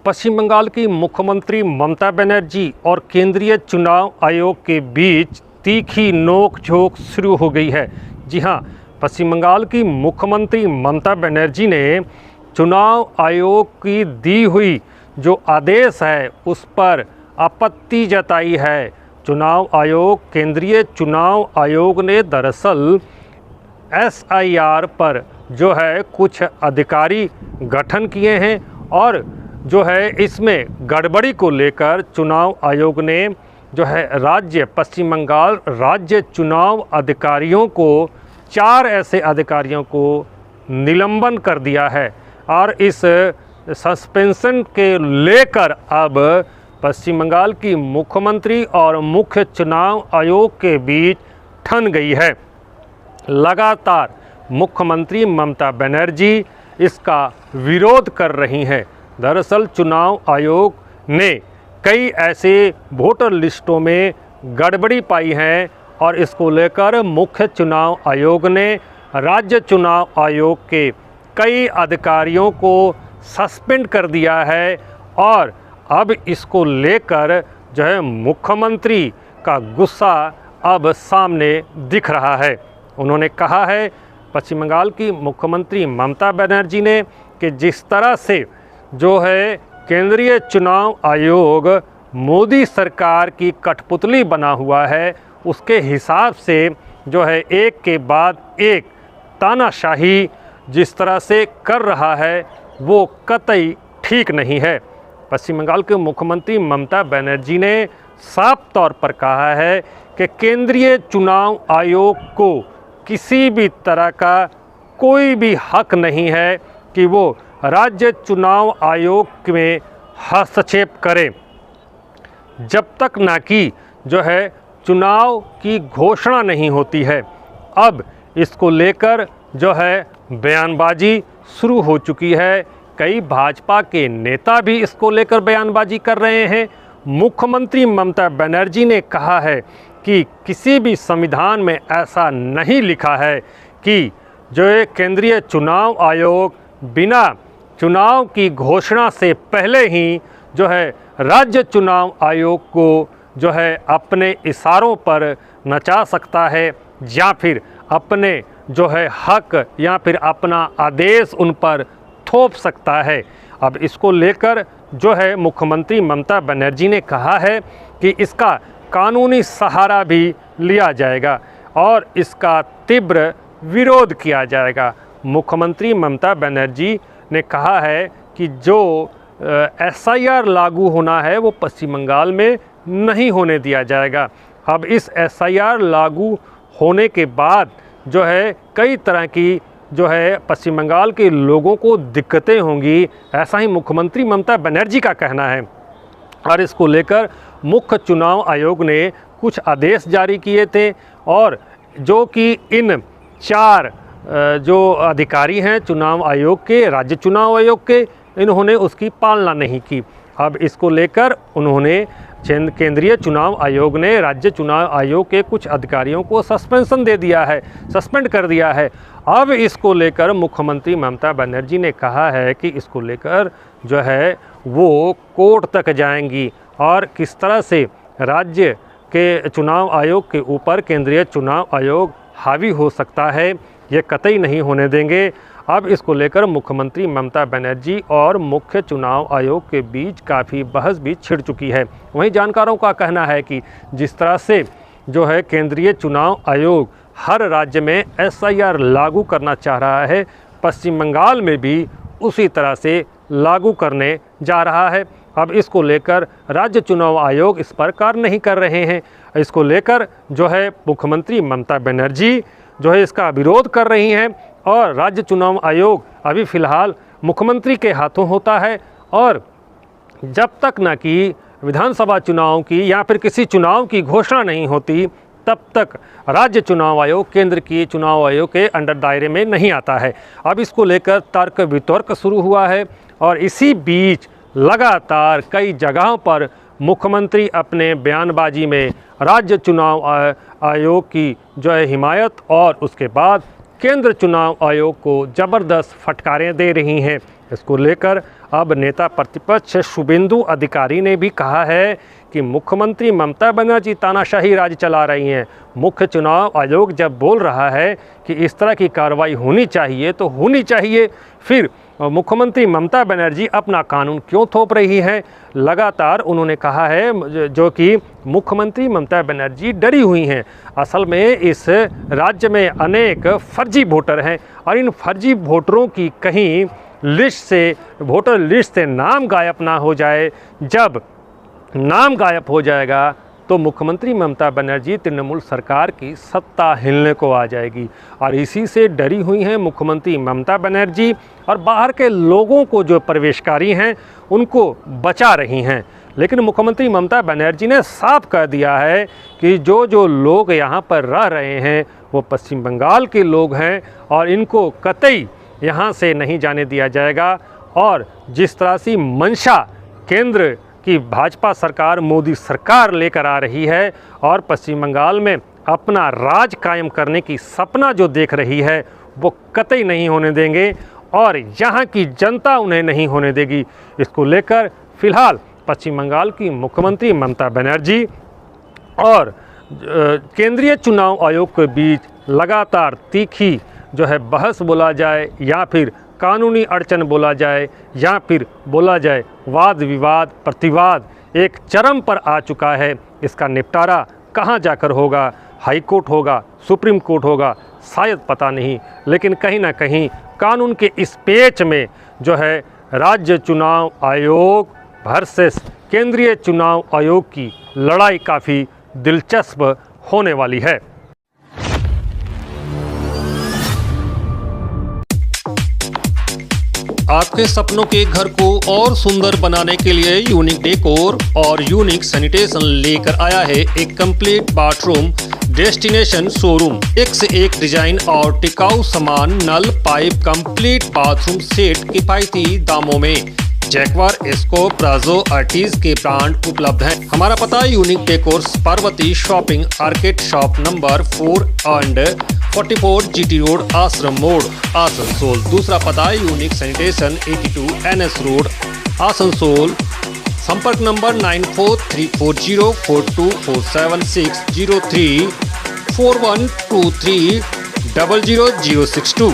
पश्चिम बंगाल की मुख्यमंत्री ममता बनर्जी और केंद्रीय चुनाव आयोग के बीच तीखी नोक-झोंक शुरू हो गई है। जी हाँ, पश्चिम बंगाल की मुख्यमंत्री ममता बनर्जी ने चुनाव आयोग की दी हुई जो आदेश है उस पर आपत्ति जताई है। चुनाव आयोग, केंद्रीय चुनाव आयोग ने दरअसल SIR पर जो है कुछ अधिकारी गठन किए हैं और जो है इसमें गड़बड़ी को लेकर चुनाव आयोग ने जो है पश्चिम बंगाल राज्य चुनाव अधिकारियों को 4 ऐसे अधिकारियों को निलंबन कर दिया है और इस सस्पेंशन के लेकर अब पश्चिम बंगाल की मुख्यमंत्री और मुख्य चुनाव आयोग के बीच ठन गई है। लगातार मुख्यमंत्री ममता बनर्जी इसका विरोध कर रही हैं। दरअसल चुनाव आयोग ने कई ऐसे वोटर लिस्टों में गड़बड़ी पाई है और इसको लेकर मुख्य चुनाव आयोग ने राज्य चुनाव आयोग के कई अधिकारियों को सस्पेंड कर दिया है और अब इसको लेकर जो है मुख्यमंत्री का गुस्सा अब सामने दिख रहा है। उन्होंने कहा है, पश्चिम बंगाल की मुख्यमंत्री ममता बनर्जी ने, कि जिस तरह से जो है केंद्रीय चुनाव आयोग मोदी सरकार की कठपुतली बना हुआ है, उसके हिसाब से जो है एक के बाद एक तानाशाही जिस तरह से कर रहा है वो कतई ठीक नहीं है। पश्चिम बंगाल के मुख्यमंत्री ममता बनर्जी ने साफ तौर पर कहा है कि केंद्रीय चुनाव आयोग को किसी भी तरह का कोई भी हक नहीं है कि वो राज्य चुनाव आयोग में हस्तक्षेप करे जब तक ना कि जो है चुनाव की घोषणा नहीं होती है। अब इसको लेकर जो है बयानबाजी शुरू हो चुकी है। कई भाजपा के नेता भी इसको लेकर बयानबाजी कर रहे हैं। मुख्यमंत्री ममता बनर्जी ने कहा है कि किसी भी संविधान में ऐसा नहीं लिखा है कि जो है केंद्रीय चुनाव आयोग बिना चुनाव की घोषणा से पहले ही जो है राज्य चुनाव आयोग को जो है अपने इशारों पर नचा सकता है या फिर अपने जो है हक या फिर अपना आदेश उन पर थोप सकता है। अब इसको लेकर जो है मुख्यमंत्री ममता बनर्जी ने कहा है कि इसका कानूनी सहारा भी लिया जाएगा और इसका तीव्र विरोध किया जाएगा। मुख्यमंत्री ममता बनर्जी ने कहा है कि जो SIR लागू होना है वो पश्चिम बंगाल में नहीं होने दिया जाएगा। अब इस SIR लागू होने के बाद जो है कई तरह की जो है पश्चिम बंगाल के लोगों को दिक्कतें होंगी, ऐसा ही मुख्यमंत्री ममता बनर्जी का कहना है। और इसको लेकर मुख्य चुनाव आयोग ने कुछ आदेश जारी किए थे और जो कि इन 4 जो अधिकारी हैं चुनाव आयोग के, राज्य चुनाव आयोग के, इन्होंने उसकी पालना नहीं की। अब इसको लेकर उन्होंने केंद्रीय चुनाव आयोग ने राज्य चुनाव आयोग के कुछ अधिकारियों को सस्पेंशन दे दिया है, सस्पेंड कर दिया है। अब इसको लेकर मुख्यमंत्री ममता बनर्जी ने कहा है कि इसको लेकर जो है वो कोर्ट तक जाएंगी और किस तरह से राज्य के चुनाव आयोग के ऊपर केंद्रीय चुनाव आयोग हावी हो सकता है, ये कतई नहीं होने देंगे। अब इसको लेकर मुख्यमंत्री ममता बनर्जी और मुख्य चुनाव आयोग के बीच काफ़ी बहस भी छिड़ चुकी है। वहीं जानकारों का कहना है कि जिस तरह से जो है केंद्रीय चुनाव आयोग हर राज्य में SIR लागू करना चाह रहा है, पश्चिम बंगाल में भी उसी तरह से लागू करने जा रहा है। अब इसको लेकर राज्य चुनाव आयोग इस पर कार्य नहीं कर रहे हैं। इसको लेकर जो है मुख्यमंत्री ममता बनर्जी जो है इसका विरोध कर रही हैं और राज्य चुनाव आयोग अभी फ़िलहाल मुख्यमंत्री के हाथों होता है और जब तक न कि विधानसभा चुनाव की या फिर किसी चुनाव की घोषणा नहीं होती तब तक राज्य चुनाव आयोग केंद्र की चुनाव आयोग के अंडर दायरे में नहीं आता है। अब इसको लेकर तर्क वितर्क शुरू हुआ है और इसी बीच लगातार कई जगहों पर मुख्यमंत्री अपने बयानबाजी में राज्य चुनाव आयोग की जो है हिमायत और उसके बाद केंद्र चुनाव आयोग को ज़बरदस्त फटकारें दे रही हैं। इसको लेकर अब नेता प्रतिपक्ष शुभेंदु अधिकारी ने भी कहा है कि मुख्यमंत्री ममता बनर्जी तानाशाही राज चला रही हैं। मुख्य चुनाव आयोग जब बोल रहा है कि इस तरह की कार्रवाई होनी चाहिए तो होनी चाहिए, फिर मुख्यमंत्री ममता बनर्जी अपना कानून क्यों थोप रही है। लगातार उन्होंने कहा है जो कि मुख्यमंत्री ममता बनर्जी डरी हुई हैं। असल में इस राज्य में अनेक फर्जी वोटर हैं और इन फर्जी वोटरों की कहीं लिस्ट से, वोटर लिस्ट से नाम गायब ना हो जाए। जब नाम गायब हो जाएगा तो मुख्यमंत्री ममता बनर्जी तृणमूल सरकार की सत्ता हिलने को आ जाएगी और इसी से डरी हुई हैं मुख्यमंत्री ममता बनर्जी और बाहर के लोगों को जो प्रवेशकारी हैं उनको बचा रही हैं। लेकिन मुख्यमंत्री ममता बनर्जी ने साफ कह दिया है कि जो लोग यहाँ पर रह रहे हैं वो पश्चिम बंगाल के लोग हैं और इनको कतई यहाँ से नहीं जाने दिया जाएगा। और जिस तरह से मंशा केंद्र की भाजपा सरकार, मोदी सरकार लेकर आ रही है और पश्चिम बंगाल में अपना राज कायम करने की सपना जो देख रही है वो कतई नहीं होने देंगे और यहाँ की जनता उन्हें नहीं होने देगी। इसको लेकर फिलहाल पश्चिम बंगाल की मुख्यमंत्री ममता बनर्जी और केंद्रीय चुनाव आयोग के बीच लगातार तीखी जो है बहस बोला जाए या फिर कानूनी अड़चन बोला जाए या फिर बोला जाए वाद विवाद प्रतिवाद एक चरम पर आ चुका है। इसका निपटारा कहाँ जाकर होगा, हाई कोर्ट होगा, सुप्रीम कोर्ट होगा, शायद पता नहीं, लेकिन कहीं ना कहीं कानून के इस पेच में जो है राज्य चुनाव आयोग वर्सेस केंद्रीय चुनाव आयोग की लड़ाई काफ़ी दिलचस्प होने वाली है। आपके सपनों के घर को और सुंदर बनाने के लिए यूनिक डेकोर और यूनिक सैनिटेशन लेकर आया है एक कंप्लीट बाथरूम डेस्टिनेशन शोरूम। एक से एक डिजाइन और टिकाऊ सामान, नल, पाइप, कंप्लीट बाथरूम सेट किफायती दामों में। जैक्वार, एस्को, प्राजो, आर्टिज के ब्रांड उपलब्ध हैं। हमारा पता unique decor, Parvati shopping arcade, shop number 4 and 44 GT road, आश्रम मोड़, आसनसोल। दूसरा पता unique sanitation 82 NS road, Asansol. संपर्क नंबर 9434042476 03 4123 00062।